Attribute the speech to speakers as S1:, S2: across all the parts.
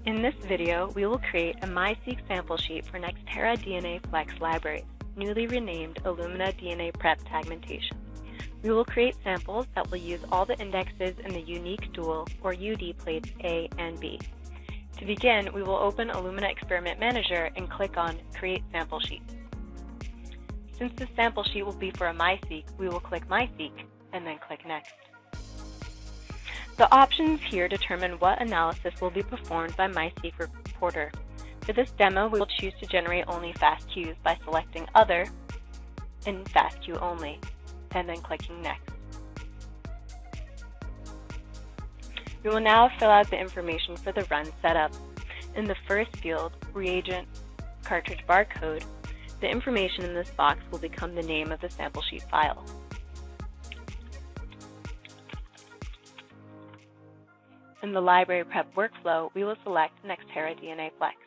S1: In this video, we will create a MiSeq sample sheet for Nextera DNA Flex libraries, newly renamed Illumina DNA Prep Tagmentation. We will create samples that will use all the indexes in the unique dual or UD plates A and B. To begin, we will open Illumina Experiment Manager and click on Create Sample Sheet. Since this sample sheet will be for a MiSeq, we will click MiSeq and then click Next. The options here determine what analysis will be performed by MiSeq Reporter. For this demo, we will choose to generate only FASTQs by selecting Other and FASTQ Only, and then clicking Next. We will now fill out the information for the run setup. In the first field, Reagent Cartridge Barcode, the information in this box will become the name of the sample sheet file. In the library prep workflow, we will select Nextera DNA Flex.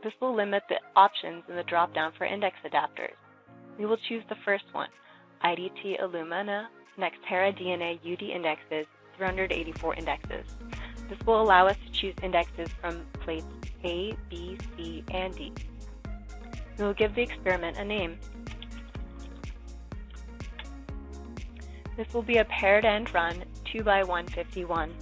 S1: This will limit the options in the drop-down for index adapters. We will choose the first one, IDT Illumina Nextera DNA UD indexes, 384 indexes. This will allow us to choose indexes from plates A, B, C, and D. We will give the experiment a name. This will be a paired end run 2x151.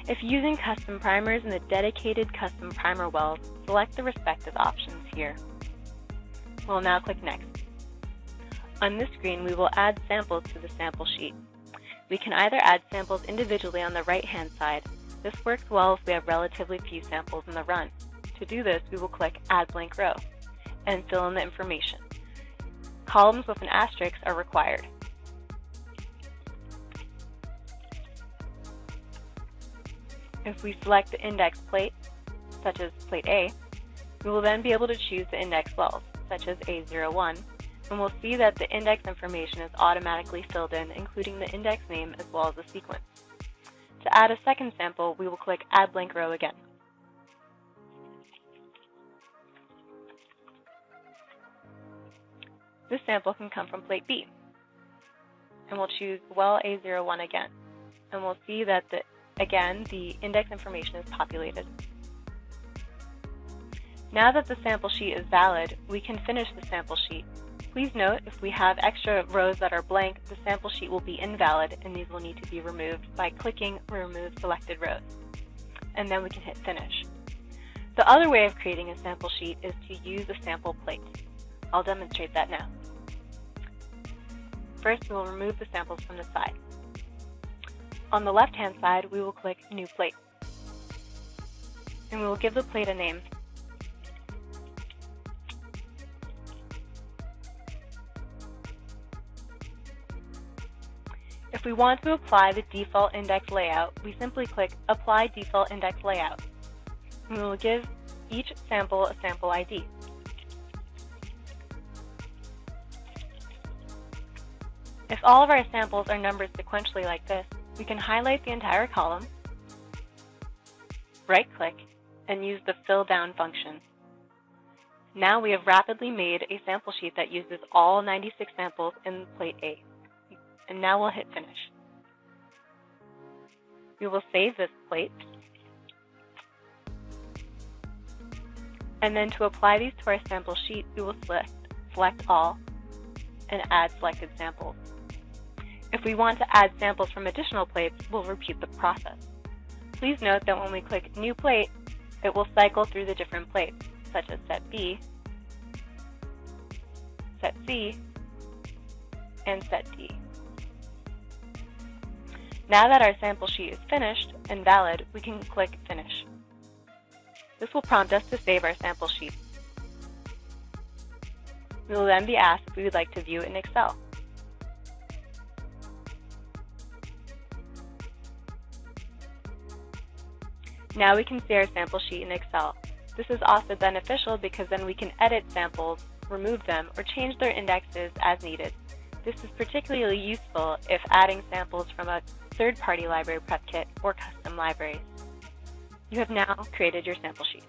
S1: If using custom primers in the dedicated custom primer wells, select the respective options here. We'll now click Next. On this screen, we will add samples to the sample sheet. We can either add samples individually on the right-hand side. This works well if we have relatively few samples in the run. To do this, we will click Add Blank Row and fill in the information. Columns with an asterisk are required. If we select the index plate, such as plate A, we will then be able to choose the index wells, such as A01, and we'll see that the index information is automatically filled in, including the index name as well as the sequence. To add a second sample, we will click Add Blank Row again. This sample can come from plate B, and we'll choose well A01 again, and we'll see that Again, the index information is populated. Now that the sample sheet is valid, we can finish the sample sheet. Please note, if we have extra rows that are blank, the sample sheet will be invalid, and these will need to be removed by clicking Remove Selected Rows. And then we can hit Finish. The other way of creating a sample sheet is to use a sample plate. I'll demonstrate that now. First, we will remove the samples from the side. On the left-hand side, we will click New Plate, and we will give the plate a name. If we want to apply the default index layout, we simply click Apply Default Index Layout, and we will give each sample a sample ID. If all of our samples are numbered sequentially like this, we can highlight the entire column, right-click, and use the Fill Down function. Now we have rapidly made a sample sheet that uses all 96 samples in plate A. And now we'll hit Finish. We will save this plate. And then to apply these to our sample sheet, we will select All and add selected samples. If we want to add samples from additional plates, we'll repeat the process. Please note that when we click New Plate, it will cycle through the different plates, such as Set B, Set C, and Set D. Now that our sample sheet is finished and valid, we can click Finish. This will prompt us to save our sample sheet. We will then be asked if we would like to view it in Excel. Now we can see our sample sheet in Excel. This is also beneficial because then we can edit samples, remove them, or change their indexes as needed. This is particularly useful if adding samples from a third-party library prep kit or custom libraries. You have now created your sample sheet.